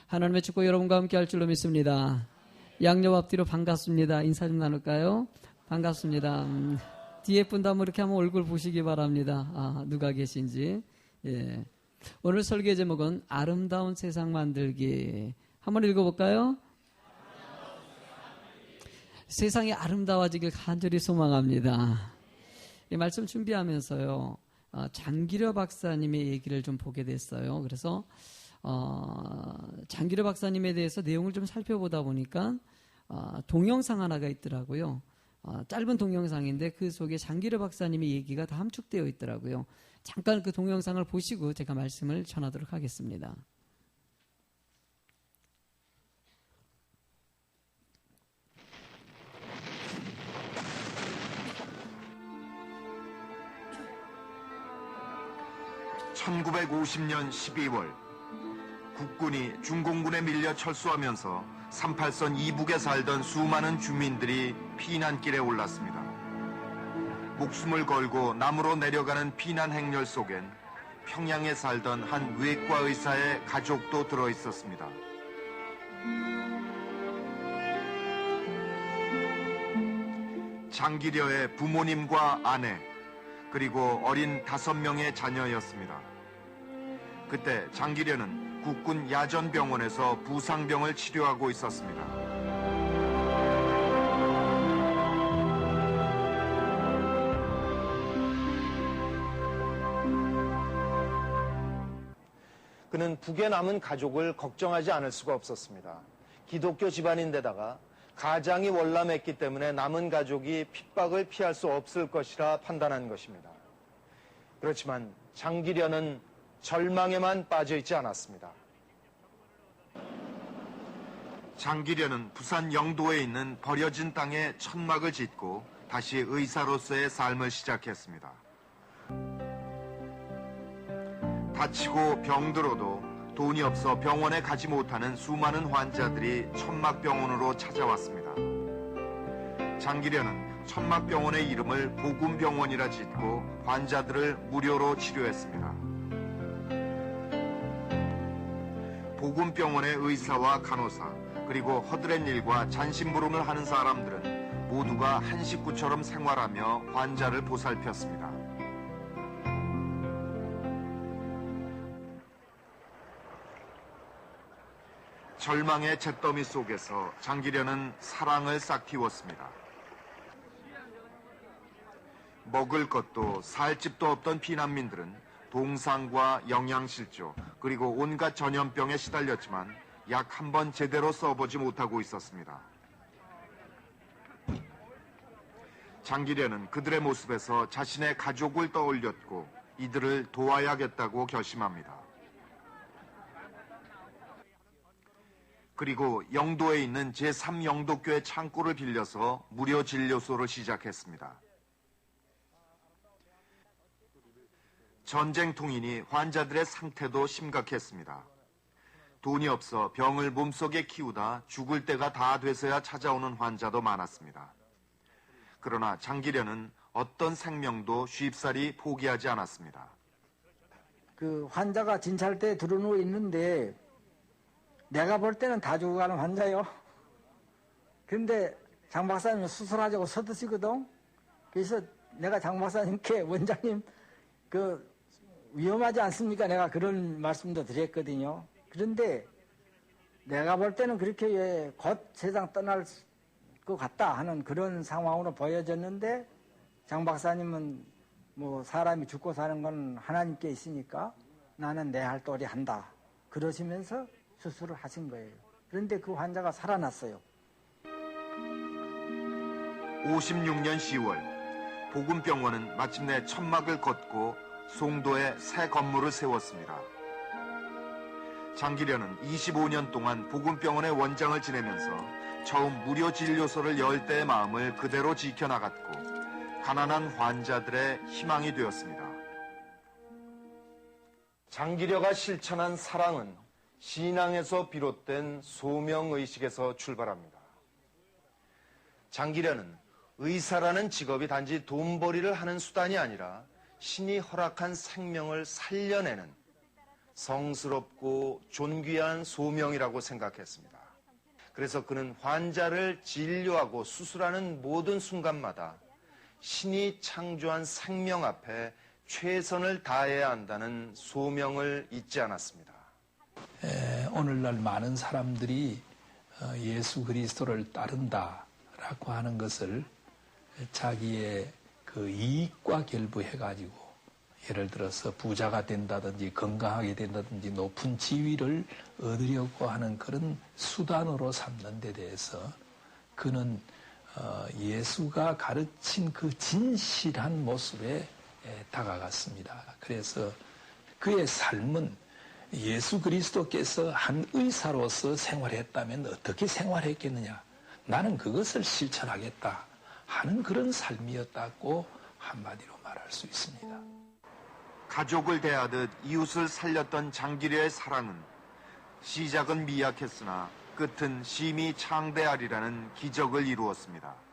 하나님의 축복 여러분과 함께 할 줄로 믿습니다. 양옆 앞뒤로 반갑습니다. 인사 좀 나눌까요? 반갑습니다. 뒤에 분도 한번 이렇게 한번 얼굴 보시기 바랍니다. 누가 계신지. 예. 오늘 설계 제목은 아름다운 세상 만들기. 한번 읽어볼까요? 세상이 아름다워지길 간절히 소망합니다. 이 말씀 준비하면서요, 장기려 박사님의 얘기를 좀 보게 됐어요. 그래서 장기려 박사님에 대해서 내용을 좀 살펴보다 보니까 동영상 하나가 있더라고요. 짧은 동영상인데 그 속에 장기려 박사님의 얘기가 다 함축되어 있더라고요. 잠깐 그 동영상을 보시고 제가 말씀을 전하도록 하겠습니다. (1950년 12월) 국군이 중공군에 밀려 철수하면서 38선 이북에 살던 수많은 주민들이 피난길에 올랐습니다. 목숨을 걸고 남으로 내려가는 피난 행렬 속엔 평양에 살던 한 외과 의사의 가족도 들어있었습니다. 장기려의 부모님과 아내, 그리고 어린 5명의 자녀였습니다. 그때 장기려는 국군 야전병원에서 부상병을 치료하고 있었습니다. 그는 북에 남은 가족을 걱정하지 않을 수가 없었습니다. 기독교 집안인데다가 가장이 월남했기 때문에 남은 가족이 핍박을 피할 수 없을 것이라 판단한 것입니다. 그렇지만 장기려는 절망에만 빠져 있지 않았습니다. 장기려는 부산 영도에 있는 버려진 땅에 천막을 짓고 다시 의사로서의 삶을 시작했습니다. 다치고 병들어도 돈이 없어 병원에 가지 못하는 수많은 환자들이 천막병원으로 찾아왔습니다. 장기려는 천막병원의 이름을 복음병원이라 짓고 환자들을 무료로 치료했습니다. 복음병원의 의사와 간호사, 그리고 허드렛 일과 잔심부름을 하는 사람들은 모두가 한 식구처럼 생활하며 환자를 보살폈습니다. 절망의 잿더미 속에서 장기려는 사랑을 싹 틔웠습니다. 먹을 것도 살 집도 없던 피난민들은 동상과 영양실조, 그리고 온갖 전염병에 시달렸지만 약 한 번 제대로 써보지 못하고 있었습니다. 장기려는 그들의 모습에서 자신의 가족을 떠올렸고 이들을 도와야겠다고 결심합니다. 그리고 영도에 있는 제3영도교회 창고를 빌려서 무료 진료소를 시작했습니다. 전쟁통이니 환자들의 상태도 심각했습니다. 돈이 없어 병을 몸속에 키우다 죽을 때가 다 돼서야 찾아오는 환자도 많았습니다. 그러나 장기려는 어떤 생명도 쉽사리 포기하지 않았습니다. 그 환자가 진찰대에 들어누워 있는데 내가 볼 때는 다 죽어가는 환자요. 근데 장 박사님은 수술하자고 서두시거든. 그래서 내가 장 박사님께 원장님 그 위험하지 않습니까? 내가 그런 말씀도 드렸거든요. 그런데 내가 볼 때는 그렇게 곧 세상 떠날 것 같다 하는 그런 상황으로 보여졌는데 장 박사님은 뭐 사람이 죽고 사는 건 하나님께 있으니까 나는 내 할 도리 한다. 그러시면서 수술을 하신 거예요. 그런데 그 환자가 살아났어요. 56년 10월 복음병원은 마침내 천막을 걷고 송도에 새 건물을 세웠습니다. 장기려는 25년 동안 복음병원의 원장을 지내면서 처음 무료 진료소를 열 때의 마음을 그대로 지켜나갔고 가난한 환자들의 희망이 되었습니다. 장기려가 실천한 사랑은 신앙에서 비롯된 소명의식에서 출발합니다. 장기려는 의사라는 직업이 단지 돈벌이를 하는 수단이 아니라 신이 허락한 생명을 살려내는 성스럽고 존귀한 소명이라고 생각했습니다. 그래서 그는 환자를 진료하고 수술하는 모든 순간마다 신이 창조한 생명 앞에 최선을 다해야 한다는 소명을 잊지 않았습니다. 오늘날 많은 사람들이 예수 그리스도를 따른다라고 하는 것을 자기의 그 이익과 결부해가지고 예를 들어서 부자가 된다든지 건강하게 된다든지 높은 지위를 얻으려고 하는 그런 수단으로 삼는 데 대해서 그는 예수가 가르친 그 진실한 모습에 다가갔습니다. 그래서 그의 삶은 예수 그리스도께서 한 의사로서 생활했다면 어떻게 생활했겠느냐, 나는 그것을 실천하겠다 하는 그런 삶이었다고 한마디로 말할 수 있습니다. 가족을 대하듯 이웃을 살렸던 장기려의 사랑은 시작은 미약했으나 끝은 심히 창대하리라는 기적을 이루었습니다.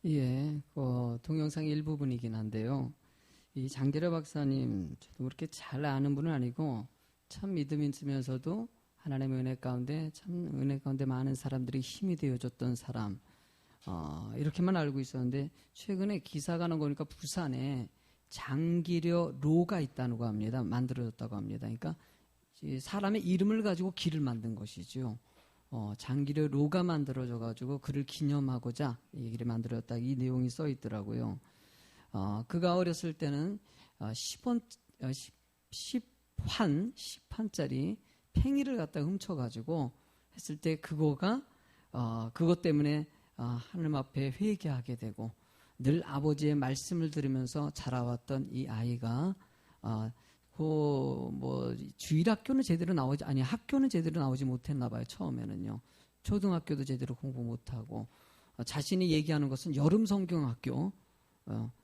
예, 동영상의 일부분이긴 한데요. 이 장기려 박사님, 저도 그렇게 잘 아는 분은 아니고 참 믿음 있으면서도 하나님의 은혜 가운데 참 은혜 가운데 많은 사람들이 힘이 되어줬던 사람, 이렇게만 알고 있었는데 최근에 기사가 나온 거니까 부산에 장기려 로가 있다고 합니다. 만들어졌다고 합니다. 그러니까 사람의 이름을 가지고 길을 만든 것이죠. 장기려 로가 만들어져 가지고 그를 기념하고자 이 길을 만들었다, 이 내용이 써 있더라고요. 그가 어렸을 때는 10환짜리 팽이를 갖다 훔쳐가지고 했을 때 그거가 그것 때문에 하나님 앞에 회개하게 되고 늘 아버지의 말씀을 들으면서 자라왔던 이 아이가 주일학교는 제대로 나오지 아니 학교는 제대로 나오지 못했나 봐요. 처음에는요. 초등학교도 제대로 공부 못하고 자신이 얘기하는 것은 여름 성경학교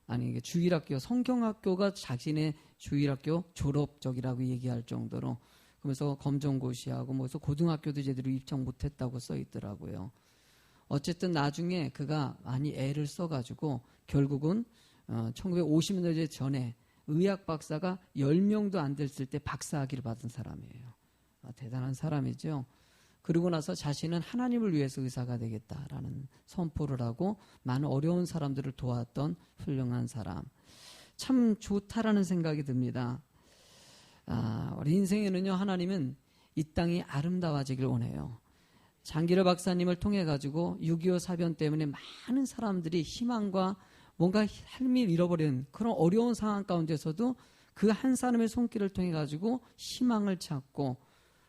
아니 주일학교 성경학교가 자신의 주일학교 졸업적이라고 얘기할 정도로 그러면서 검정고시하고 뭐서 고등학교도 제대로 입학 못했다고 써 있더라고요. 어쨌든 나중에 그가 많이 애를 써가지고 결국은 1950년대 전에 의학 박사가 10명도 안 됐을 때 박사학위를 받은 사람이에요. 대단한 사람이죠. 그러고 나서 자신은 하나님을 위해서 의사가 되겠다라는 선포를 하고 많은 어려운 사람들을 도왔던 훌륭한 사람. 참 좋다라는 생각이 듭니다. 우리 인생에는요, 하나님은 이 땅이 아름다워지길 원해요. 장기려 박사님을 통해 가지고 6.25 사변 때문에 많은 사람들이 희망과 뭔가 삶을 잃어버린 그런 어려운 상황 가운데서도 그 한 사람의 손길을 통해 가지고 희망을 찾고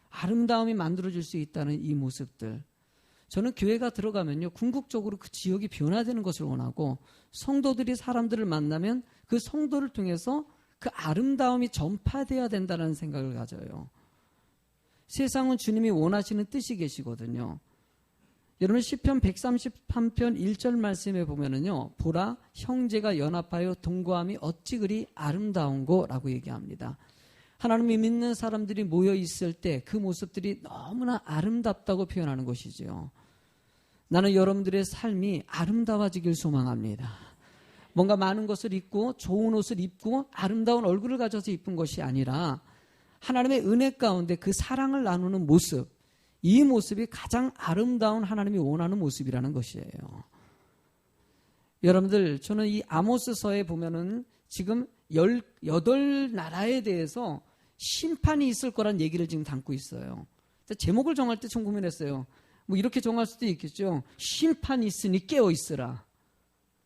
아름다움이 만들어질 수 있다는 이 모습들. 저는 교회가 들어가면요, 궁극적으로 그 지역이 변화되는 것을 원하고 성도들이 사람들을 만나면 그 성도를 통해서 그 아름다움이 전파되어야 된다는 생각을 가져요. 세상은 주님이 원하시는 뜻이 계시거든요. 여러분 시편 133편 1절 말씀에 보면은요, 보라 형제가 연합하여 동거함이 어찌 그리 아름다운고 라고 얘기합니다. 하나님이 믿는 사람들이 모여 있을 때 그 모습들이 너무나 아름답다고 표현하는 것이죠. 나는 여러분들의 삶이 아름다워지길 소망합니다. 뭔가 많은 것을 입고 좋은 옷을 입고 아름다운 얼굴을 가져서 입은 것이 아니라 하나님의 은혜 가운데 그 사랑을 나누는 모습, 이 모습이 가장 아름다운 하나님이 원하는 모습이라는 것이에요. 여러분들, 저는 이 아모스서에 보면은 지금 18나라에 대해서 심판이 있을 거란 얘기를 지금 담고 있어요. 제목을 정할 때 좀 고민했어요. 뭐 이렇게 정할 수도 있겠죠. 심판이 있으니 깨어 있으라.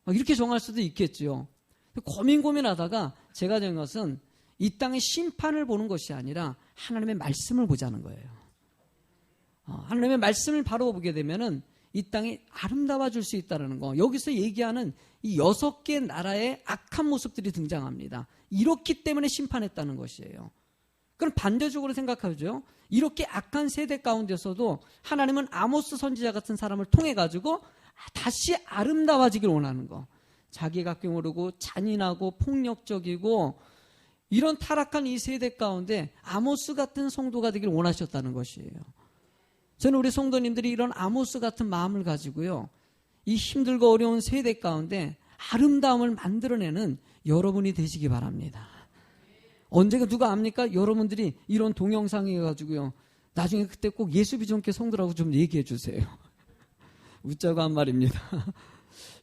이렇게 정할 수도 있겠죠. 고민하다가 제가 정한 것은 이 땅의 심판을 보는 것이 아니라 하나님의 말씀을 보자는 거예요. 하나님의 말씀을 바로 보게 되면은 이 땅이 아름다워질 수 있다는 거. 여기서 얘기하는 이 6개 나라의 악한 모습들이 등장합니다. 이렇기 때문에 심판했다는 것이에요. 그럼 반대적으로 생각하죠. 이렇게 악한 세대 가운데서도 하나님은 아모스 선지자 같은 사람을 통해 가지고 다시 아름다워지길 원하는 거. 자기가 껴모르고 잔인하고 폭력적이고 이런 타락한 이 세대 가운데 아모스 같은 성도가 되길 원하셨다는 것이에요. 저는 우리 성도님들이 이런 아모스 같은 마음을 가지고요, 이 힘들고 어려운 세대 가운데 아름다움을 만들어내는 여러분이 되시기 바랍니다. 언제가 누가 압니까? 여러분들이 이런 동영상이 가지고요, 나중에 그때 꼭 예수비전교 성도라고 좀 얘기해 주세요. 웃자고 한 말입니다.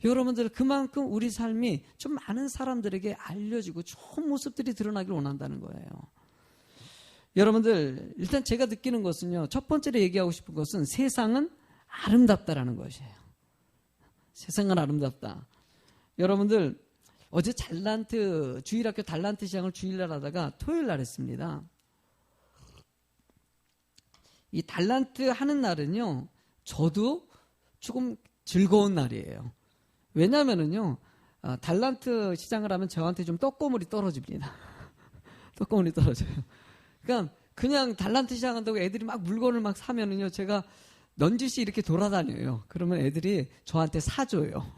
여러분들 그만큼 우리 삶이 좀 많은 사람들에게 알려지고 좋은 모습들이 드러나길 원한다는 거예요. 여러분들 일단 제가 느끼는 것은요, 첫 번째로 얘기하고 싶은 것은 세상은 아름답다라는 것이에요. 세상은 아름답다. 여러분들 어제 주일학교 달란트 시장을 주일날 하다가 토요일날 했습니다. 이 달란트 하는 날은요, 저도 조금 즐거운 날이에요. 왜냐하면은요, 달란트 시장을 하면 저한테 좀 떡고물이 떨어집니다. 떡고물이 떨어져요. 그러니까 그냥 달란트 시장 한다고 애들이 막 물건을 막 사면은요, 제가 넌지시 이렇게 돌아다녀요. 그러면 애들이 저한테 사줘요.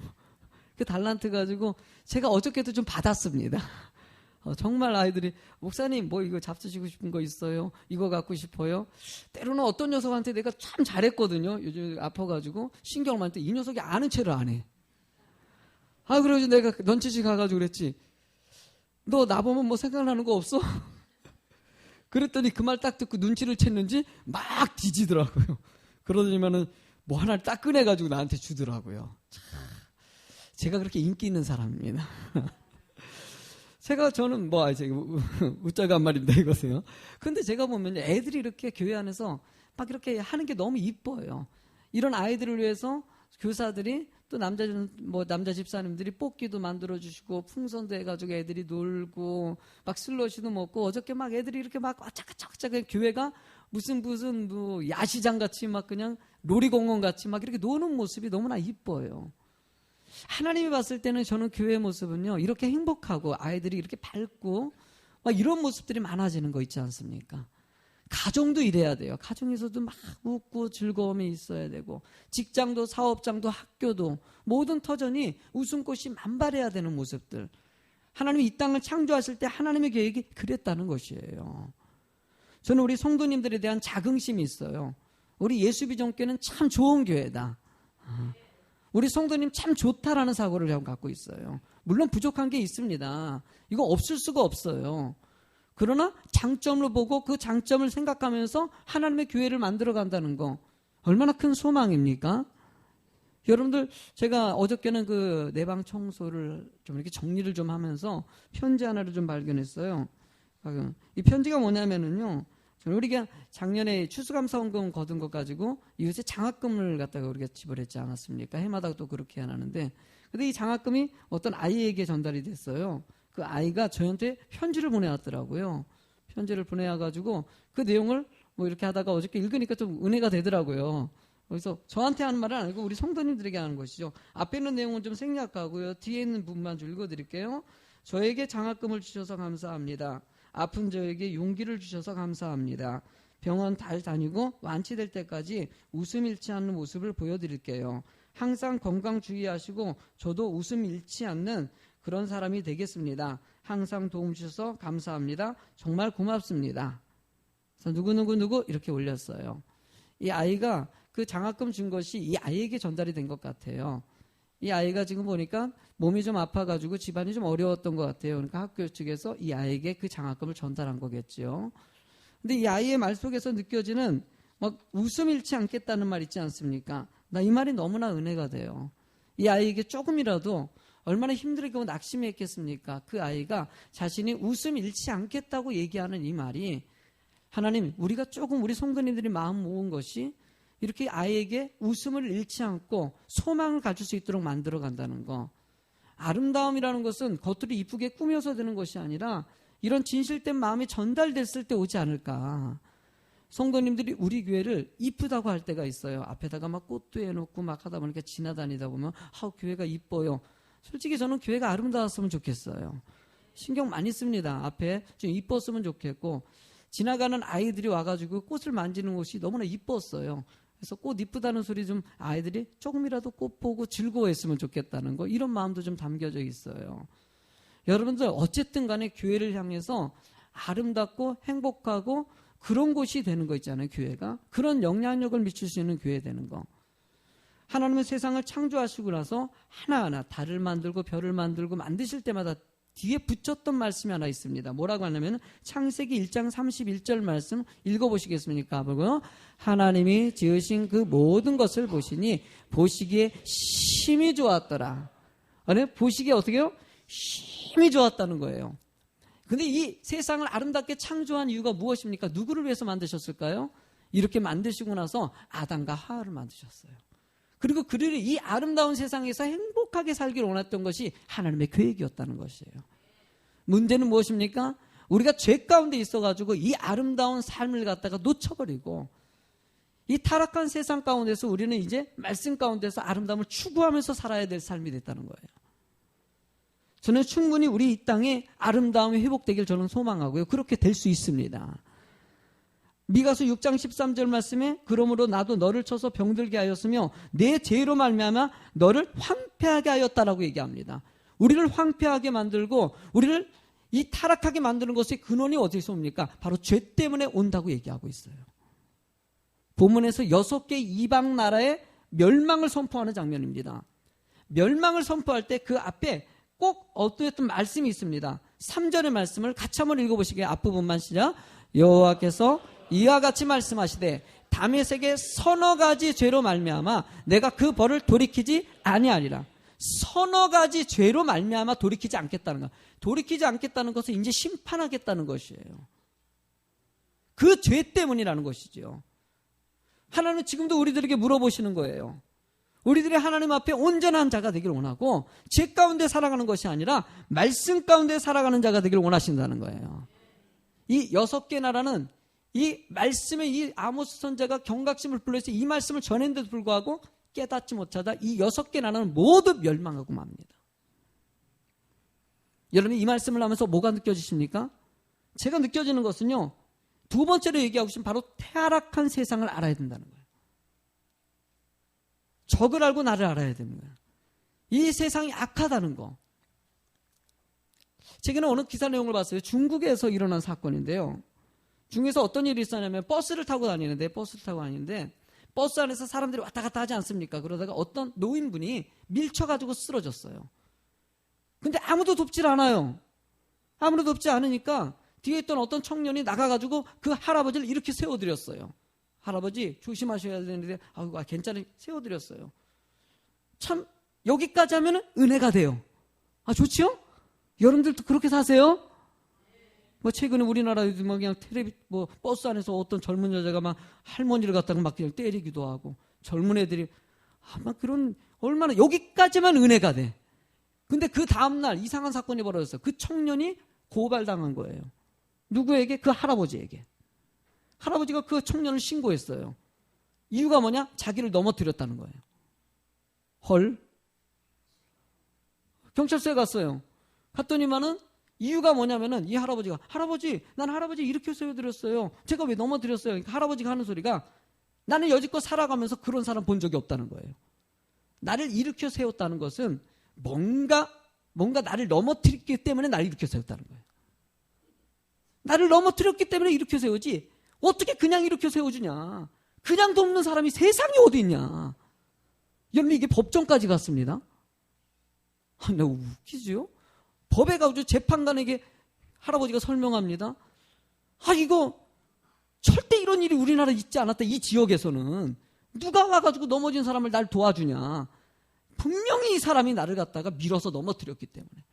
그 달란트 가지고 제가 어저께도 좀 받았습니다. 정말 아이들이 목사님 뭐 이거 잡수시고 싶은 거 있어요? 이거 갖고 싶어요? 때로는 어떤 녀석한테 내가 참 잘했거든요. 요즘 아파가지고 신경을 많이 때 이 녀석이 아는 체를 안 해. 그래서 내가 넌치시 가가지고 그랬지. 너 나보면 뭐 생각나는 거 없어? 그랬더니 그 말 딱 듣고 눈치를 챘는지 막 뒤지더라고요. 그러더니만은 뭐 하나를 딱 꺼내가지고 나한테 주더라고요. 제가 그렇게 인기 있는 사람입니다. 저는 뭐, 웃자고 한 말입니다, 이거세요. 근데 제가 보면 애들이 이렇게 교회 안에서 막 이렇게 하는 게 너무 이뻐요. 이런 아이들을 위해서 교사들이 또 남자 집사님들이 뽑기도 만들어주시고 풍선도 해가지고 애들이 놀고 막 슬러시도 먹고 어저께 막 애들이 이렇게 막 와짝짝짝 교회가 무슨 뭐 야시장 같이 막 그냥 놀이공원 같이 막 이렇게 노는 모습이 너무나 이뻐요. 하나님이 봤을 때는 저는 교회의 모습은요, 이렇게 행복하고 아이들이 이렇게 밝고 막 이런 모습들이 많아지는 거 있지 않습니까? 가정도 이래야 돼요. 가정에서도 막 웃고 즐거움이 있어야 되고, 직장도 사업장도 학교도 모든 터전이 웃음꽃이 만발해야 되는 모습들. 하나님이 이 땅을 창조하실 때 하나님의 계획이 그랬다는 것이에요. 저는 우리 성도님들에 대한 자긍심이 있어요. 우리 예수비전교는 참 좋은 교회다. 우리 성도님 참 좋다라는 사고를 갖고 있어요. 물론 부족한 게 있습니다. 이거 없을 수가 없어요. 그러나 장점으로 보고 그 장점을 생각하면서 하나님의 교회를 만들어 간다는 거 얼마나 큰 소망입니까? 여러분들, 제가 어저께는 그 내방 청소를 좀 이렇게 정리를 좀 하면서 편지 하나를 좀 발견했어요. 이 편지가 뭐냐면은요, 우리가 작년에 추수감사원금 거둔 것 가지고 이웃에 장학금을 갖다가 우리가 지불했지 않았습니까? 해마다 또 그렇게 하는데, 근데 이 장학금이 어떤 아이에게 전달이 됐어요. 그 아이가 저한테 편지를 보내왔더라고요. 편지를 보내와가지고 그 내용을 뭐 이렇게 하다가 어저께 읽으니까 좀 은혜가 되더라고요. 그래서 저한테 하는 말은 아니고 우리 성도님들에게 하는 것이죠. 앞에 있는 내용은 좀 생략하고요, 뒤에 있는 부분만 좀 읽어드릴게요. 저에게 장학금을 주셔서 감사합니다. 아픈 저에게 용기를 주셔서 감사합니다. 병원 잘 다니고 완치될 때까지 웃음 잃지 않는 모습을 보여드릴게요. 항상 건강 주의하시고 저도 웃음 잃지 않는 그런 사람이 되겠습니다. 항상 도움 주셔서 감사합니다. 정말 고맙습니다. 그래서 누구 이렇게 올렸어요. 이 아이가 그 장학금 준 것이 이 아이에게 전달이 된 것 같아요. 이 아이가 지금 보니까 몸이 좀 아파가지고 집안이 좀 어려웠던 것 같아요. 그러니까 학교 측에서 이 아이에게 그 장학금을 전달한 거겠죠. 근데 이 아이의 말 속에서 느껴지는 막 웃음 잃지 않겠다는 말 있지 않습니까? 나 이 말이 너무나 은혜가 돼요. 이 아이에게 조금이라도 얼마나 힘들고 낙심했겠습니까? 그 아이가 자신이 웃음 잃지 않겠다고 얘기하는 이 말이, 하나님, 우리가 조금 우리 성도님들이 마음 모은 것이 이렇게 아이에게 웃음을 잃지 않고 소망을 가질 수 있도록 만들어 간다는 거. 아름다움이라는 것은 겉으로 이쁘게 꾸며서 되는 것이 아니라 이런 진실된 마음이 전달됐을 때 오지 않을까. 성도님들이 우리 교회를 이쁘다고 할 때가 있어요. 앞에다가 막 꽃도 해놓고 막 하다 보니까 지나다니다 보면 교회가 이뻐요. 솔직히 저는 교회가 아름다웠으면 좋겠어요. 신경 많이 씁니다. 앞에 좀 이뻤으면 좋겠고, 지나가는 아이들이 와가지고 꽃을 만지는 것이 너무나 이뻤어요. 그래서 꽃 이쁘다는 소리 좀 아이들이 조금이라도 꽃 보고 즐거워했으면 좋겠다는 거, 이런 마음도 좀 담겨져 있어요. 여러분들 어쨌든 간에 교회를 향해서 아름답고 행복하고 그런 곳이 되는 거 있잖아요. 교회가 그런 영향력을 미칠 수 있는 교회 되는 거. 하나님은 세상을 창조하시고 나서 하나하나 달을 만들고 별을 만들고 만드실 때마다 뒤에 붙였던 말씀이 하나 있습니다. 뭐라고 하냐면 창세기 1장 31절 말씀 읽어보시겠습니까? 보고요. 하나님이 지으신 그 모든 것을 보시니 보시기에 심히 좋았더라. 아니, 보시기에 어떻게 해요? 심히 좋았다는 거예요. 근데 이 세상을 아름답게 창조한 이유가 무엇입니까? 누구를 위해서 만드셨을까요? 이렇게 만드시고 나서 아담과 하와를 만드셨어요. 그리고 그들이 이 아름다운 세상에서 행복하게 살기를 원했던 것이 하나님의 계획이었다는 것이에요. 문제는 무엇입니까? 우리가 죄 가운데 있어가지고 이 아름다운 삶을 갖다가 놓쳐버리고 이 타락한 세상 가운데서 우리는 이제 말씀 가운데서 아름다움을 추구하면서 살아야 될 삶이 됐다는 거예요. 저는 충분히 우리 이 땅에 아름다움이 회복되길 저는 소망하고요. 그렇게 될 수 있습니다. 미가서 6장 13절 말씀에 그러므로 나도 너를 쳐서 병들게 하였으며 내 죄로 말미암아 너를 황폐하게 하였다라고 얘기합니다. 우리를 황폐하게 만들고 우리를 이 타락하게 만드는 것의 근원이 어디서 옵니까? 바로 죄 때문에 온다고 얘기하고 있어요. 본문에서 6개 이방 나라의 멸망을 선포하는 장면입니다. 멸망을 선포할 때 그 앞에 꼭 어떤 말씀이 있습니다. 3절의 말씀을 같이 한번 읽어보시게요. 앞부분만 시작. 여호와께서 이와 같이 말씀하시되 다메섹의 서너 가지 죄로 말미암아 내가 그 벌을 돌이키지 아니하리라. 서너 가지 죄로 말미암아 돌이키지 않겠다는 것. 돌이키지 않겠다는 것은 이제 심판하겠다는 것이에요. 그 죄 때문이라는 것이죠. 하나님은 지금도 우리들에게 물어보시는 거예요. 우리들이 하나님 앞에 온전한 자가 되기를 원하고 죄 가운데 살아가는 것이 아니라 말씀 가운데 살아가는 자가 되기를 원하신다는 거예요. 이 6개 나라는 이 말씀에 이 아모스 선지자가 경각심을 불러서 이 말씀을 전했는데도 불구하고 깨닫지 못하다 이 6개 나라는 모두 멸망하고 맙니다. 여러분 이 말씀을 하면서 뭐가 느껴지십니까? 제가 느껴지는 것은요. 두 번째로 얘기하고 싶은 바로 타락한 세상을 알아야 된다는 거예요. 적을 알고 나를 알아야 되는 거예요. 이 세상이 악하다는 거. 최근에 어느 기사 내용을 봤어요. 중국에서 일어난 사건인데요. 중국에서 어떤 일이 있었냐면 버스를 타고 다니는데 버스 안에서 사람들이 왔다 갔다 하지 않습니까? 그러다가 어떤 노인분이 밀쳐가지고 쓰러졌어요. 근데 아무도 돕질 않아요. 아무도 돕지 않으니까 뒤에 있던 어떤 청년이 나가가지고 그 할아버지를 이렇게 세워드렸어요. 할아버지 조심하셔야 되는데 아이고 괜찮아요. 세워드렸어요. 참 여기까지 하면 은혜가 돼요. 아 좋지요? 여러분들도 그렇게 사세요? 뭐 최근에 우리나라에도 뭐 그냥 버스 안에서 어떤 젊은 여자가 막 할머니를 갖다가 막 그냥 때리기도 하고 젊은 애들이 막 그런 얼마나 여기까지만 은혜가 돼. 근데 그 다음날 이상한 사건이 벌어졌어요. 그 청년이 고발당한 거예요. 누구에게? 그 할아버지에게. 할아버지가 그 청년을 신고했어요. 이유가 뭐냐? 자기를 넘어뜨렸다는 거예요. 헐. 경찰서에 갔어요. 갔더니만은 이유가 뭐냐면은 이 할아버지가 할아버지 난 할아버지 이렇게 세워드렸어요. 제가 왜 넘어뜨렸어요? 그러니까 할아버지가 하는 소리가 나는 여지껏 살아가면서 그런 사람 본 적이 없다는 거예요. 나를 일으켜 세웠다는 것은 뭔가 나를 넘어뜨렸기 때문에 나를 일으켜 세웠다는 거예요. 나를 넘어뜨렸기 때문에 일으켜 세우지 어떻게 그냥 일으켜 세워주냐. 그냥 돕는 사람이 세상에 어디 있냐. 여러분 이게 법정까지 갔습니다. 나 웃기지요? 법에 가서 재판관에게 할아버지가 설명합니다. 이거 절대 이런 일이 우리나라에 있지 않았다. 이 지역에서는 누가 와가지고 넘어진 사람을 날 도와주냐. 분명히 이 사람이 나를 갖다가 밀어서 넘어뜨렸기 때문에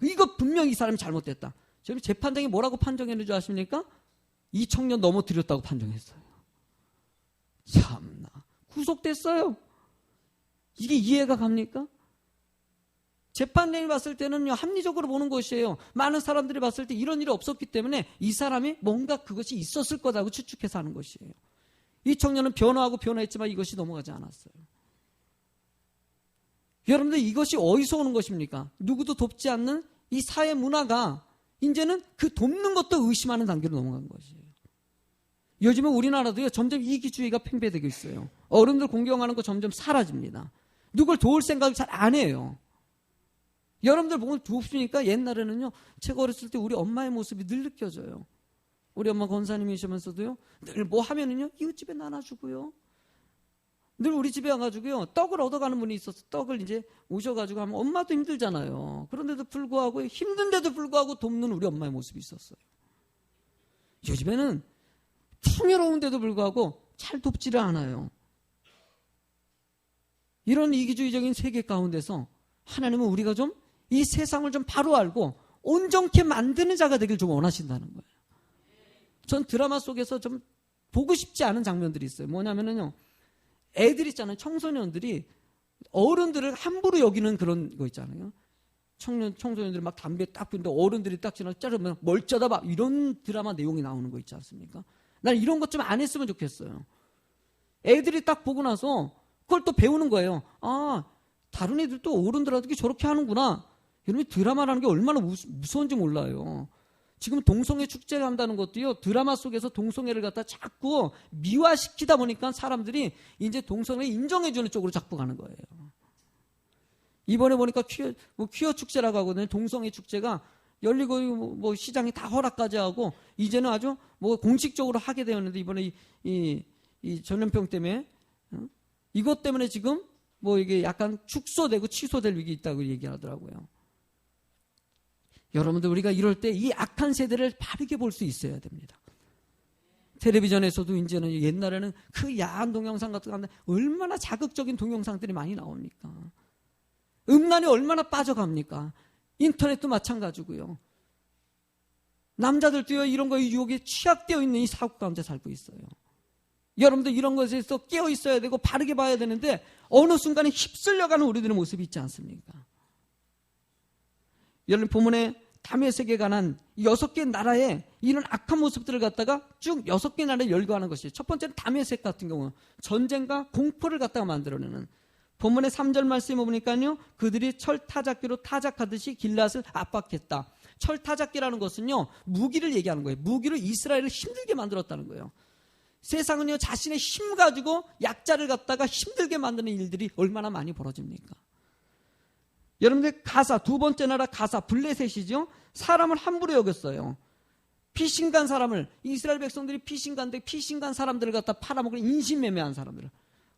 이거 분명히 이 사람이 잘못됐다. 저희 재판장이 뭐라고 판정했는 줄 아십니까? 이 청년 넘어뜨렸다고 판정했어요. 참나 구속됐어요. 이게 이해가 갑니까? 재판장이 봤을 때는 합리적으로 보는 것이에요. 많은 사람들이 봤을 때 이런 일이 없었기 때문에 이 사람이 뭔가 그것이 있었을 거라고 추측해서 하는 것이에요. 이 청년은 변호했지만 이것이 넘어가지 않았어요. 여러분들 이것이 어디서 오는 것입니까? 누구도 돕지 않는 이 사회 문화가 이제는 그 돕는 것도 의심하는 단계로 넘어간 것이에요. 요즘은 우리나라도요, 점점 이기주의가 팽배되고 있어요. 어른들 공경하는 거 점점 사라집니다. 누굴 도울 생각을 잘 안 해요. 여러분들 보면 돕으니까 옛날에는요, 제가 어렸을 때 우리 엄마의 모습이 늘 느껴져요. 우리 엄마 권사님이시면서도요, 늘 뭐 하면은요, 이웃집에 나눠주고요. 늘 우리 집에 와가지고요, 떡을 얻어가는 분이 있어서 떡을 이제 오셔가지고 하면 엄마도 힘들잖아요. 그런데도 불구하고, 힘든데도 불구하고 돕는 우리 엄마의 모습이 있었어요. 요즘에는 풍요로운데도 불구하고 잘 돕지를 않아요. 이런 이기주의적인 세계 가운데서 하나님은 우리가 좀 이 세상을 좀 바로 알고 온전케 만드는 자가 되길 좀 원하신다는 거예요. 전 드라마 속에서 좀 보고 싶지 않은 장면들이 있어요. 뭐냐면요, 애들 있잖아요. 청소년들이 어른들을 함부로 여기는 그런 거 있잖아요. 청소년들이 막 담배 딱 피우는데 어른들이 딱 지나서 자르면 뭘 쳐다봐, 이런 드라마 내용이 나오는 거 있지 않습니까? 난 이런 것 좀 안 했으면 좋겠어요. 애들이 딱 보고 나서 그걸 또 배우는 거예요. 아, 다른 애들도 어른들한테 저렇게 하는구나. 여러분, 드라마라는 게 얼마나 무서운지 몰라요. 지금 동성애 축제를 한다는 것도요, 드라마 속에서 동성애를 갖다 자꾸 미화시키다 보니까 사람들이 이제 동성애 인정해주는 쪽으로 자꾸 가는 거예요. 이번에 보니까 퀴어 축제라고 하거든요. 동성애 축제가 열리고 뭐 시장이 다 허락까지 하고 이제는 아주 뭐 공식적으로 하게 되었는데, 이번에 이 전염병 때문에 이것 때문에 지금 뭐 이게 약간 축소되고 취소될 위기 있다고 얘기하더라고요. 여러분들, 우리가 이럴 때 이 악한 세대를 바르게 볼 수 있어야 됩니다. 텔레비전에서도 이제는, 옛날에는 그 야한 동영상 같은 거 하는데 얼마나 자극적인 동영상들이 많이 나옵니까? 음란에 얼마나 빠져갑니까? 인터넷도 마찬가지고요. 남자들도요, 이런 거에 유혹에 취약되어 있는 이 사고 가운데 살고 있어요. 여러분들 이런 것에서 깨어 있어야 되고 바르게 봐야 되는데 어느 순간에 휩쓸려가는 우리들의 모습이 있지 않습니까? 여러분, 본문에 다메섹에 관한 6개 나라의 이런 악한 모습들을 갖다가 쭉 6개 나라에 열거하는 것이에요. 첫 번째는 다메섹 같은 경우 전쟁과 공포를 갖다가 만들어내는, 본문의 3절 말씀에 보니까요, 그들이 철타작기로 타작하듯이 길앗을 압박했다. 철타작기라는 것은요, 무기를 얘기하는 거예요. 무기로 이스라엘을 힘들게 만들었다는 거예요. 세상은요, 자신의 힘 가지고 약자를 갖다가 힘들게 만드는 일들이 얼마나 많이 벌어집니까? 여러분들, 가사, 두 번째 나라 가사, 블레셋이죠. 사람을 함부로 여겼어요. 피신간 사람을, 이스라엘 백성들이 피신간 사람들을 갖다 팔아먹는 인신매매한 사람들을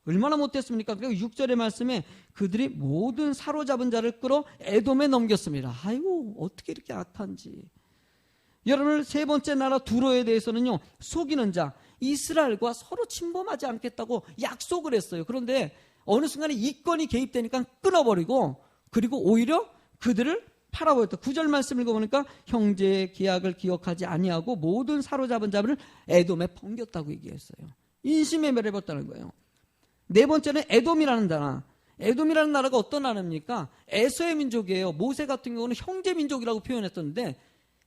얼마나 못됐습니까? 그리고 6절의 말씀에 그들이 모든 사로잡은 자를 끌어 에돔에 넘겼습니다. 아이고, 어떻게 이렇게 악한지. 여러분, 세 번째 나라 두로에 대해서는요, 속이는 자, 이스라엘과 서로 침범하지 않겠다고 약속을 했어요. 그런데 어느 순간에 이권이 개입되니까 끊어버리고, 그리고 오히려 그들을 팔아버렸다. 9절 말씀 읽어보니까 형제의 계약을 기억하지 아니하고 모든 사로잡은 자를 에돔에 번겼다고 얘기했어요. 인신매매를 해봤다는 거예요. 네 번째는 에돔이라는 나라. 에돔이라는 나라가 어떤 나라입니까? 에서의 민족이에요. 모세 같은 경우는 형제 민족이라고 표현했었는데,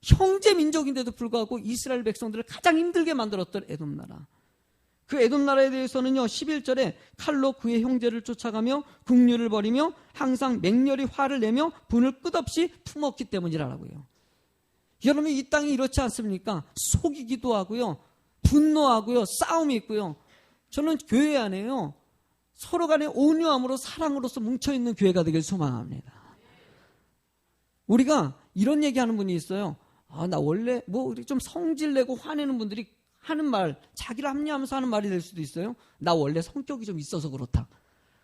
형제 민족인데도 불구하고 이스라엘 백성들을 가장 힘들게 만들었던 에돔 나라. 그 에돔 나라에 대해서는요, 11절에 칼로 그의 형제를 쫓아가며 국류를 벌이며 항상 맹렬히 화를 내며 분을 끝없이 품었기 때문이라고요. 여러분, 이 땅이 이렇지 않습니까? 속이기도 하고요, 분노하고요, 싸움이 있고요. 저는 교회 안에요, 서로 간에 온유함으로 사랑으로서 뭉쳐있는 교회가 되길 소망합니다. 우리가 이런 얘기하는 분이 있어요. 아, 나 원래 우리 좀 성질내고 화내는 분들이 하는 말, 자기를 합리하면서 하는 말이 될 수도 있어요. 나 원래 성격이 좀 있어서 그렇다.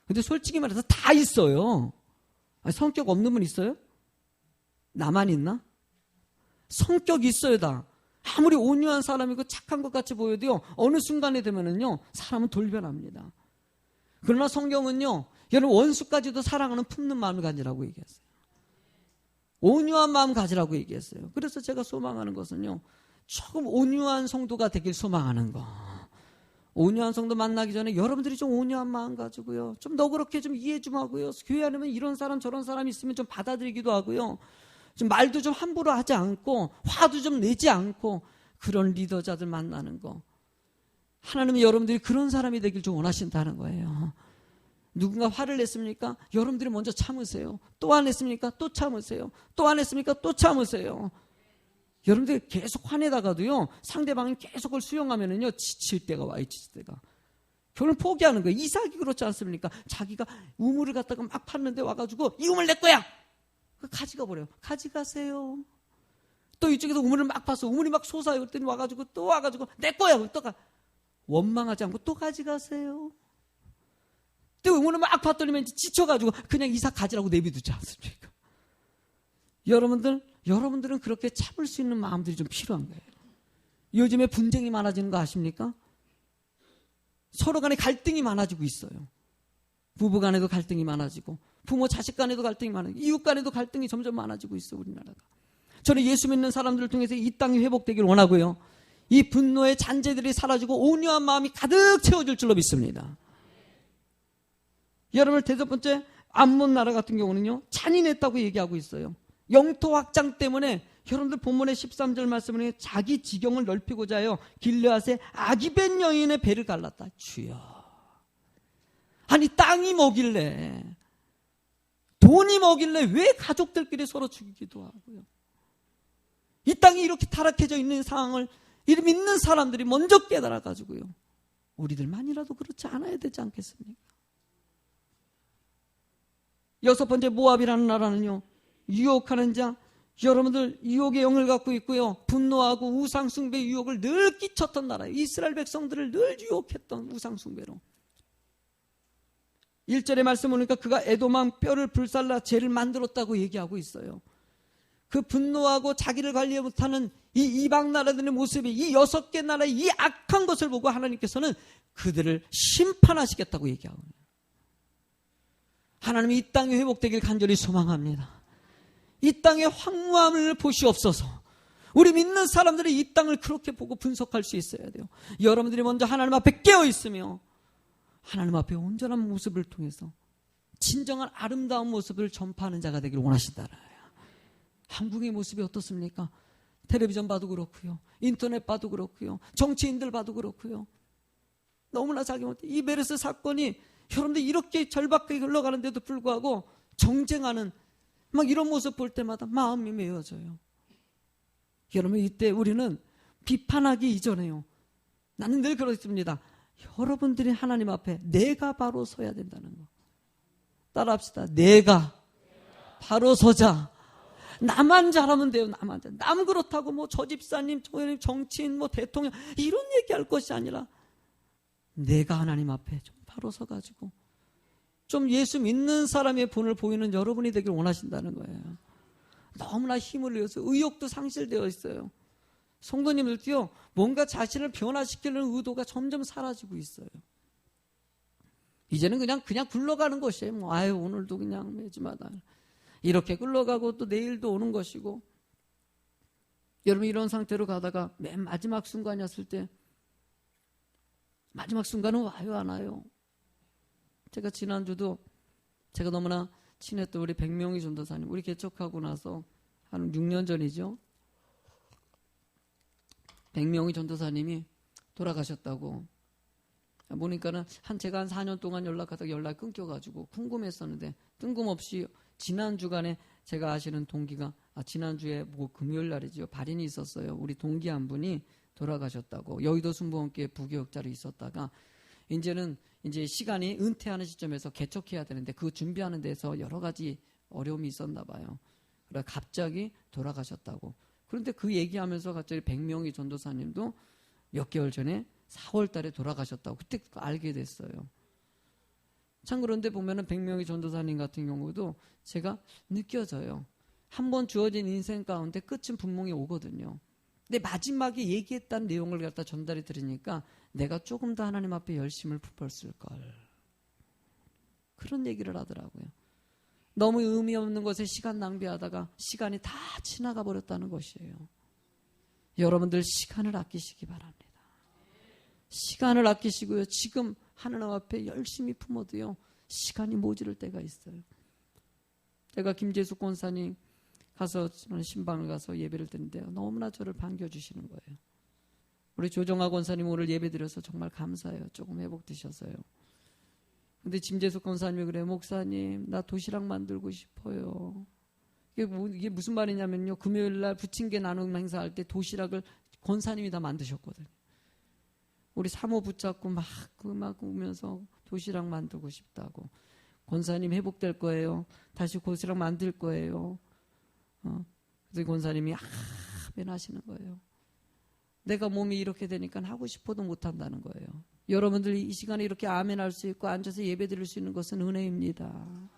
근데 솔직히 말해서 다 있어요. 아니, 성격 없는 분 있어요? 나만 있나? 성격이 있어요, 다. 아무리 온유한 사람이고 착한 것 같이 보여도요, 어느 순간에 되면은요, 사람은 돌변합니다. 그러나 성경은요, 여러분, 원수까지도 사랑하는 품는 마음을 가지라고 얘기했어요. 온유한 마음 가지라고 얘기했어요. 그래서 제가 소망하는 것은요, 조금 온유한 성도가 되길 소망하는 거. 온유한 성도 만나기 전에 여러분들이 좀 온유한 마음 가지고요, 좀 너그럽게 좀 이해 좀 하고요, 교회 안에는 이런 사람 저런 사람 있으면 좀 받아들이기도 하고요, 좀 말도 좀 함부로 하지 않고 화도 좀 내지 않고 그런 리더자들 만나는 거. 하나님은 여러분들이 그런 사람이 되길 좀 원하신다는 거예요. 누군가 화를 냈습니까? 여러분들이 먼저 참으세요. 또 안 했습니까? 또 참으세요. 또 안 했습니까? 또 참으세요. 여러분들 계속 화내다가도요, 상대방이 계속 그걸 수용하면은요, 지칠 때가 와요, 지칠 때가. 결국 포기하는 거예요. 이삭이 그렇지 않습니까? 자기가 우물을 갖다가 막 팠는데 와가지고, 이 우물 내 거야! 가져가 버려요. 가져가세요. 또 이쪽에서 우물을 막 파서 우물이 막 솟아요. 그랬더니 와가지고 또 와가지고, 내 거야! 또 원망하지 않고 또 가져가세요. 또 우물을 막 팠더니 지쳐가지고, 그냥 이삭 가지라고 내비두지 않습니까? 여러분들은 그렇게 참을 수 있는 마음들이 좀 필요한 거예요. 요즘에 분쟁이 많아지는 거 아십니까? 서로 간에 갈등이 많아지고 있어요. 부부 간에도 갈등이 많아지고, 부모 자식 간에도 갈등이 많아지고, 이웃 간에도 갈등이 점점 많아지고 있어요, 우리나라가. 저는 예수 믿는 사람들을 통해서 이 땅이 회복되기를 원하고요. 이 분노의 잔재들이 사라지고 온유한 마음이 가득 채워질 줄로 믿습니다. 여러분, 대첫 번째 암몬 나라 같은 경우는요, 잔인했다고 얘기하고 있어요. 영토 확장 때문에 여러분들 본문의 13절 말씀은 자기 지경을 넓히고자 하여 길르앗의 아기벤 여인의 배를 갈랐다. 주여. 아니, 땅이 뭐길래, 돈이 뭐길래 왜 가족들끼리 서로 죽이기도 하고요. 이 땅이 이렇게 타락해져 있는 상황을 이 믿는 사람들이 먼저 깨달아가지고요, 우리들만이라도 그렇지 않아야 되지 않겠습니까? 여섯 번째 모압이라는 나라는요, 유혹하는 자, 여러분들 유혹의 영을 갖고 있고요, 분노하고 우상숭배 유혹을 늘 끼쳤던 나라예요. 이스라엘 백성들을 늘 유혹했던 우상숭배로. 1절의 말씀 보니까 그가 에돔왕 뼈를 불살라 죄를 만들었다고 얘기하고 있어요. 그 분노하고 자기를 관리 못하는 이 이방 나라들의 모습이, 이 6개 나라의 이 악한 것을 보고 하나님께서는 그들을 심판하시겠다고 얘기하고 있어요. 하나님이 이 땅이 회복되길 간절히 소망합니다. 이 땅의 황무함을 보시옵소서. 우리 믿는 사람들이 이 땅을 그렇게 보고 분석할 수 있어야 돼요. 여러분들이 먼저 하나님 앞에 깨어 있으며 하나님 앞에 온전한 모습을 통해서 진정한 아름다운 모습을 전파하는 자가 되기를 원하신다라요. 한국의 모습이 어떻습니까? 텔레비전 봐도 그렇고요, 인터넷 봐도 그렇고요, 정치인들 봐도 그렇고요. 너무나 자기 못해. 이 메르스 사건이 여러분들 이렇게 절박하게 흘러가는데도 불구하고 정쟁하는 막 이런 모습 볼 때마다 마음이 메어져요. 여러분, 이때 우리는 비판하기 이전에요, 나는 늘 그렇습니다. 여러분들이 하나님 앞에 내가 바로 서야 된다는 거. 따라합시다. 내가 바로 서자. 나만 잘하면 돼요. 나만 잘. 남 그렇다고 뭐 저 집사님, 저 정치인, 뭐 대통령 이런 얘기할 것이 아니라 내가 하나님 앞에 좀 바로 서가지고 좀 예수 믿는 사람의 본을 보이는 여러분이 되길 원하신다는 거예요. 너무나 힘을 내어서 의욕도 상실되어 있어요. 성도님들도요, 뭔가 자신을 변화시키려는 의도가 점점 사라지고 있어요. 이제는 그냥 굴러가는 것이에요. 뭐, 오늘도 그냥 매주마다 이렇게 굴러가고 또 내일도 오는 것이고. 여러분, 이런 상태로 가다가 맨 마지막 순간이었을 때, 마지막 순간은 와요, 안 와요? 제가 지난주도 제가 너무나 친했던 우리 백명희 전도사님, 우리 개척하고 나서 한 6년 전이죠. 백명희 전도사님이 돌아가셨다고 보니까는 제가 한 4년 동안 연락하다가 연락이 끊겨가지고 궁금했었는데, 뜬금없이 지난 주간에 제가 아시는 동기가 지난주에 뭐 금요일 날이죠, 발인이 있었어요. 우리 동기 한 분이 돌아가셨다고. 여의도 순복음교회 부교역자로 있었다가 이제 시간이 은퇴하는 시점에서 개척해야 되는데 그 준비하는 데서 여러 가지 어려움이 있었나 봐요. 그래 갑자기 돌아가셨다고. 그런데 그 얘기하면서 갑자기 백명희 전도사님도 몇 개월 전에 4월 달에 돌아가셨다고 그때 알게 됐어요. 참 그런데 보면은 백명희 전도사님 같은 경우도 제가 느껴져요. 한번 주어진 인생 가운데 끝은 분명히 오거든요. 근데 마지막에 얘기했다는 내용을 갖다 전달해 드리니까 내가 조금 더 하나님 앞에 열심을 품었을 걸, 그런 얘기를 하더라고요. 너무 의미 없는 것에 시간 낭비하다가 시간이 다 지나가 버렸다는 것이에요. 여러분들 시간을 아끼시기 바랍니다. 시간을 아끼시고요, 지금 하나님 앞에 열심히 품어도요, 시간이 모자랄 때가 있어요. 제가 김재숙 권사님 가서 신방을 가서 예배를 드는데요, 너무나 저를 반겨주시는 거예요. 우리 조정아 권사님 오늘 예배 드려서 정말 감사해요. 조금 회복되셔서요. 근데 김재숙 권사님이 그래요. 목사님, 나 도시락 만들고 싶어요. 이게 무슨 말이냐면요. 금요일 날 부침개 나눔 행사할 때 도시락을 권사님이 다 만드셨거든요. 우리 사모 붙잡고 막 우면서 도시락 만들고 싶다고. 권사님 회복될 거예요. 다시 도시락 만들 거예요. 그래서 권사님이 아멘 하시는 거예요. 내가 몸이 이렇게 되니까 하고 싶어도 못한다는 거예요. 여러분들이 이 시간에 이렇게 아멘 할 수 있고 앉아서 예배 드릴 수 있는 것은 은혜입니다.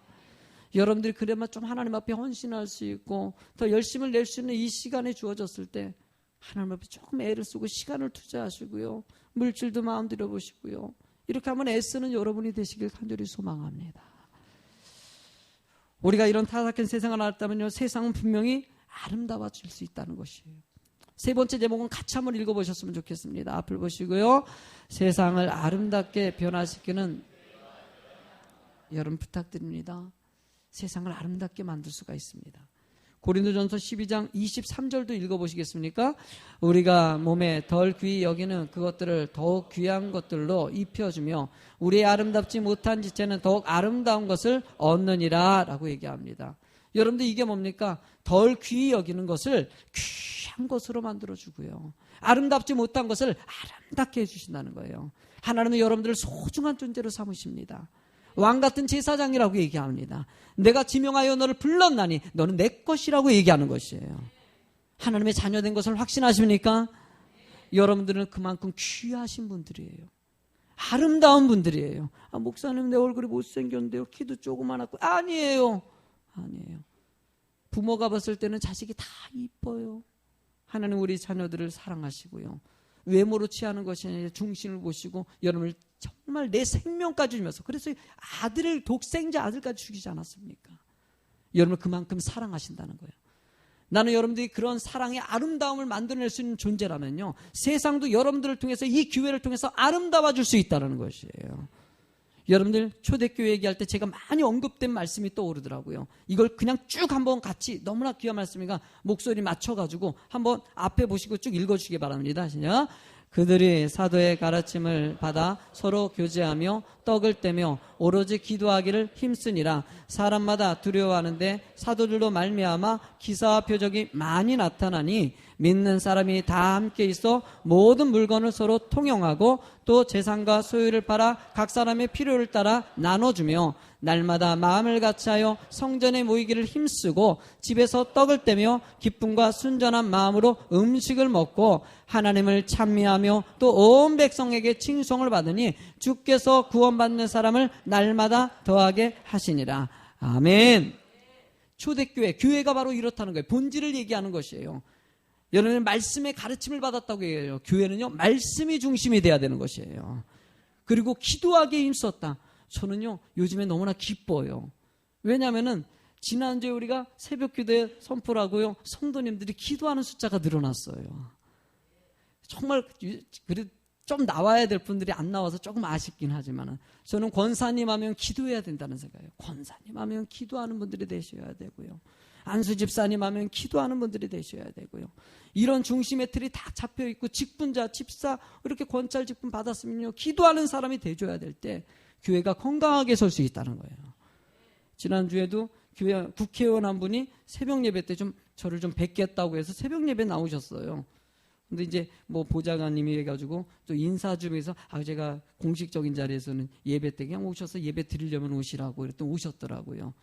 여러분들이 그래만 좀 하나님 앞에 헌신할 수 있고 더 열심을 낼 수 있는 이 시간에 주어졌을 때 하나님 앞에 조금 애를 쓰고 시간을 투자하시고요. 물질도 마음 들여보시고요. 이렇게 한번 애쓰는 여러분이 되시길 간절히 소망합니다. 우리가 이런 타락한 세상을 알았다면요. 세상은 분명히 아름다워질 수 있다는 것이에요. 세 번째 제목은 같이 한번 읽어보셨으면 좋겠습니다. 앞을 보시고요. 세상을 아름답게 변화시키는 여러분 부탁드립니다. 세상을 아름답게 만들 수가 있습니다. 고린도전서 12장 23절도 읽어보시겠습니까? 우리가 몸에 덜 귀히 여기는 그것들을 더욱 귀한 것들로 입혀주며 우리의 아름답지 못한 지체는 더욱 아름다운 것을 얻느니라 라고 얘기합니다. 여러분들 이게 뭡니까? 덜 귀히 여기는 것을 귀한 것으로 만들어주고요. 아름답지 못한 것을 아름답게 해주신다는 거예요. 하나님은 여러분들을 소중한 존재로 삼으십니다. 왕같은 제사장이라고 얘기합니다. 내가 지명하여 너를 불렀나니 너는 내 것이라고 얘기하는 것이에요. 하나님의 자녀된 것을 확신하십니까? 여러분들은 그만큼 귀하신 분들이에요. 아름다운 분들이에요. 목사님 내 얼굴이 못생겼는데요. 키도 조그만하고. 아니에요. 부모가 봤을 때는 자식이 다 이뻐요. 하나님 우리 자녀들을 사랑하시고요. 외모로 취하는 것이 아니라 중심을 보시고 여러분을 정말 내 생명까지 주면서 그래서 아들을 독생자 아들까지 죽이지 않았습니까? 여러분을 그만큼 사랑하신다는 거예요. 나는 여러분들이 그런 사랑의 아름다움을 만들어낼 수 있는 존재라면요. 세상도 여러분들을 통해서 이 교회를 통해서 아름다워질 수 있다는 것이에요. 여러분들 초대교회 얘기할 때 제가 많이 언급된 말씀이 떠오르더라고요. 이걸 그냥 쭉 한번 같이 너무나 귀한 말씀이니까 목소리 맞춰가지고 한번 앞에 보시고 쭉 읽어주시기 바랍니다. 시작. 그들이 사도의 가르침을 받아 서로 교제하며 떡을 떼며 오로지 기도하기를 힘쓰니라. 사람마다 두려워하는데 사도들로 말미암아 기사와 표적이 많이 나타나니 믿는 사람이 다 함께 있어 모든 물건을 서로 통용하고 또 재산과 소유를 팔아 각 사람의 필요를 따라 나눠주며 날마다 마음을 같이하여 성전에 모이기를 힘쓰고 집에서 떡을 떼며 기쁨과 순전한 마음으로 음식을 먹고 하나님을 찬미하며 또 온 백성에게 칭송을 받으니 주께서 구원받는 사람을 날마다 더하게 하시니라. 아멘. 초대교회, 교회가 바로 이렇다는 거예요. 본질을 얘기하는 것이에요. 여러분은 말씀의 가르침을 받았다고 얘기해요. 교회는요, 말씀이 중심이 돼야 되는 것이에요. 그리고 기도하기에 힘썼다. 저는요, 요즘에 너무나 기뻐요. 왜냐하면은, 지난주에 우리가 새벽 기도에 선포를 하고요, 성도님들이 기도하는 숫자가 늘어났어요. 정말, 그래도 좀 나와야 될 분들이 안 나와서 조금 아쉽긴 하지만은, 저는 권사님 하면 기도해야 된다는 생각이에요. 권사님 하면 기도하는 분들이 되셔야 되고요. 안수 집사님 하면 기도하는 분들이 되셔야 되고요. 이런 중심의 틀이 다 잡혀있고 직분자, 집사 이렇게 권찰 직분 받았으면요. 기도하는 사람이 돼줘야 될 때 교회가 건강하게 설 수 있다는 거예요. 지난주에도 교회 국회의원 한 분이 새벽 예배 때 저를 좀 뵙겠다고 해서 새벽 예배 나오셨어요. 근데 이제 뭐 보좌관님이 해가지고 또 인사 좀 해서 제가 공식적인 자리에서는 예배 때 그냥 오셔서 예배 드리려면 오시라고 그랬더니 오셨더라고요.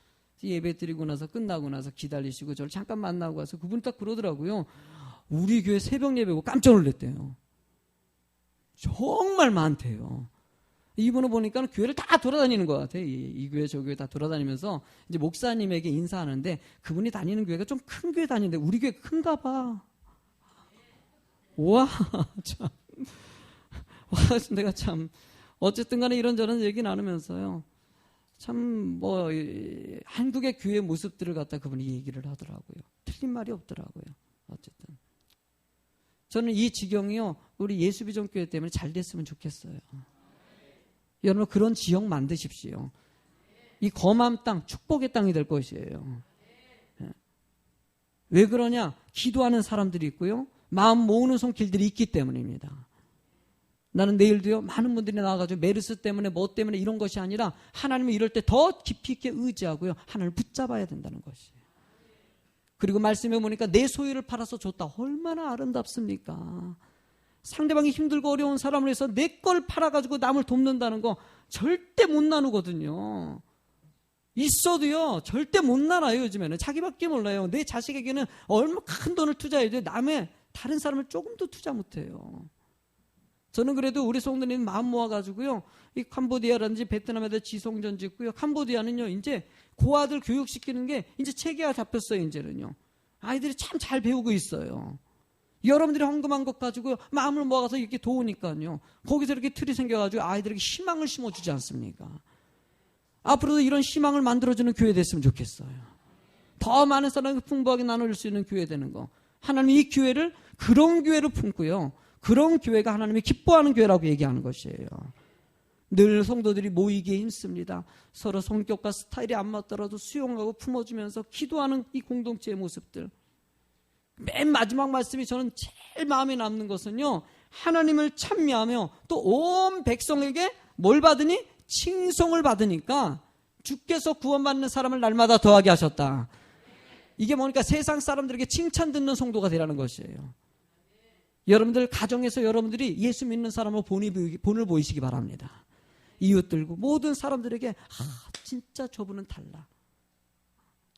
예배 드리고 나서 끝나고 나서 기다리시고 저를 잠깐 만나고 와서 그분이 딱 그러더라고요. 우리 교회 새벽 예배고 깜짝 놀랐대요. 정말 많대요. 이분을 보니까 교회를 다 돌아다니는 것 같아요. 이 교회 저 교회 다 돌아다니면서 이제 목사님에게 인사하는데 그분이 다니는 교회가 좀 큰 교회 다니는데 우리 교회 큰가 봐. 와, 참. 와, 내가 참. 어쨌든 간에 이런저런 얘기 나누면서요. 참, 한국의 교회 모습들을 갖다 그분이 얘기를 하더라고요. 틀린 말이 없더라고요. 어쨌든. 저는 이 지경이요, 우리 예수비전교회 때문에 잘 됐으면 좋겠어요. 여러분, 그런 지역 만드십시오. 이 검은 땅, 축복의 땅이 될 것이에요. 왜 그러냐? 기도하는 사람들이 있고요. 마음 모으는 손길들이 있기 때문입니다. 나는 내일도요, 많은 분들이 나와가지고 메르스 때문에 뭐 때문에 이런 것이 아니라 하나님이 이럴 때 더 깊이 있게 의지하고요. 하나님을 붙잡아야 된다는 것이에요. 그리고 말씀해 보니까 내 소유를 팔아서 줬다. 얼마나 아름답습니까? 상대방이 힘들고 어려운 사람을 위해서 내 걸 팔아가지고 남을 돕는다는 거 절대 못 나누거든요. 있어도요, 절대 못 나눠요, 요즘에는. 자기밖에 몰라요. 내 자식에게는 얼마 큰 돈을 투자해야 돼. 남의, 다른 사람을 조금도 투자 못 해요. 저는 그래도 우리 성도님 마음 모아가지고요, 이 캄보디아라든지 베트남에다 지성전 짓고요, 캄보디아는요, 이제 고아들 교육시키는 게 이제 체계가 잡혔어요, 이제는요. 아이들이 참 잘 배우고 있어요. 여러분들이 헌금한 것 가지고 마음을 모아서 이렇게 도우니까요, 거기서 이렇게 틀이 생겨가지고 아이들에게 희망을 심어주지 않습니까? 앞으로도 이런 희망을 만들어주는 교회 됐으면 좋겠어요. 더 많은 사람이 풍부하게 나눌 수 있는 교회 되는 거. 하나님이 이 교회를 그런 교회로 품고요, 그런 교회가 하나님이 기뻐하는 교회라고 얘기하는 것이에요. 늘 성도들이 모이기에 힘씁니다. 서로 성격과 스타일이 안 맞더라도 수용하고 품어주면서 기도하는 이 공동체의 모습들. 맨 마지막 말씀이 저는 제일 마음에 남는 것은요, 하나님을 찬미하며 또 온 백성에게 뭘 받으니? 칭송을 받으니까 주께서 구원받는 사람을 날마다 더하게 하셨다. 이게 뭐니까 세상 사람들에게 칭찬 듣는 성도가 되라는 것이에요. 여러분들 가정에서 여러분들이 예수 믿는 사람으로 본을 보이시기 바랍니다. 이웃들고 모든 사람들에게 진짜 저분은 달라.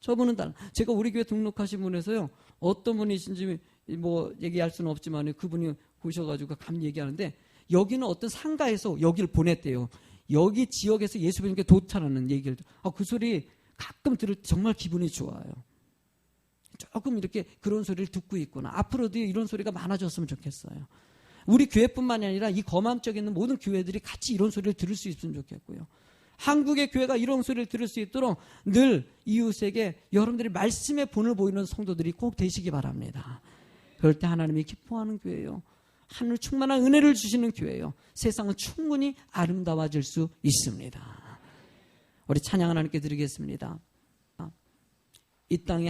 저분은 달라. 제가 우리 교회 등록하신 분에서요, 어떤 분이신지 뭐 얘기할 수는 없지만 그분이 보셔가지고 감 얘기하는데, 여기는 어떤 상가에서 여기를 보냈대요. 여기 지역에서 예수 믿는 게 좋다는 얘기를. 그 소리 가끔 들을 때 정말 기분이 좋아요. 조금 이렇게 그런 소리를 듣고 있구나. 앞으로도 이런 소리가 많아졌으면 좋겠어요. 우리 교회뿐만이 아니라 이 거맘쪽에 있는 모든 교회들이 같이 이런 소리를 들을 수 있으면 좋겠고요. 한국의 교회가 이런 소리를 들을 수 있도록 늘 이웃에게 여러분들이 말씀의 본을 보이는 성도들이 꼭 되시기 바랍니다. 그럴 때 하나님이 기뻐하는 교회예요. 하늘 충만한 은혜를 주시는 교회예요. 세상은 충분히 아름다워질 수 있습니다. 우리 찬양 하나님께 드리겠습니다. 이 땅에